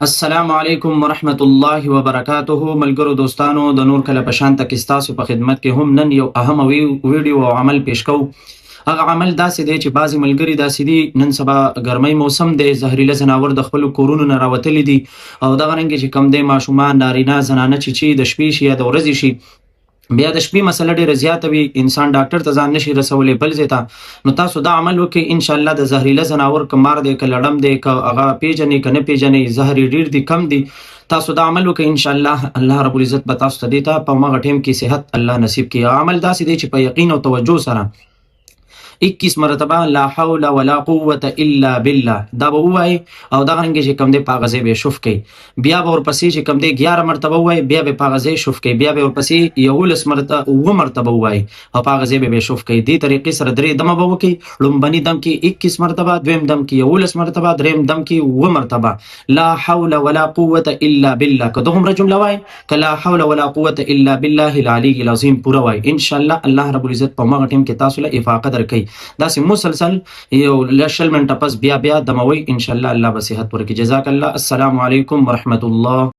السلام علیکم ورحمت الله وبرکاته. ملګرو دوستانو، د نور کله په شان تک ستاسو په خدمت کې هم نن یو اهم ویډیو او عمل پیش کوو. هغه عمل داسې دی چې بعضې ملګري داسې دي، نن سبا ګرمۍ موسم دی، زهریله ځناور د خپلو کورونو نه راوتلي دي او دغه رنګې چې کوم دی ماشومان، نارینه، زنانه چې د شپې شي یا د ورځې شي، بیا د شپې مسله ډېره زیاته وي، انسان ډاکټر ته ځان نشي رسولی بل ځای ته. نو تاسو دا عمل وکړئ، انشاءالله د زهریله ځناور که مار دی که لړم دی که هغه پیژنئ که نه پیژنئ، زهر یې ډېر دي کم دي، تاسو دا عمل وکړئ، انشاءالله الله رب العزت به تاسو ته دې ته په همغه ټایم کې صحت الله نصیب کړي. عمل داسې دی چې په یقین او توجه سره 21 مرتبه لا حول ولا قوة الا بالله دا به ووایي او دغه رنګې چې کوم دی په هغه ځای به یې شف کوي. بیا به ورپسې چې کوم دی 11 مرتبه ووایي، بیا به په هغه ځای شف کوي، بیا به ورپسې 11 مرتبه ووایي او په هغه ځای به یې شف کوي. دې طریقې سره 3 دمه به وکړي. لومبني دم کې 21 مرتبه، دویم دم کې 11 مرتبه، دریم دم کې 7 مرتبه لا حول ولا قوة الا بالله. که دغومره جمله وایي که لا حول ولا قوة الا بالله العلي العظیم پوره وایي، انشاءالله الله رب العزت په همغه ټیم کې تاسو له افاقه درکوي. داسې مسلسل یو شل منټه پس بیا دموي، انشاءالله الله به صحت ورکړي. جزاک الله. السلام علیکم ورحمت الله.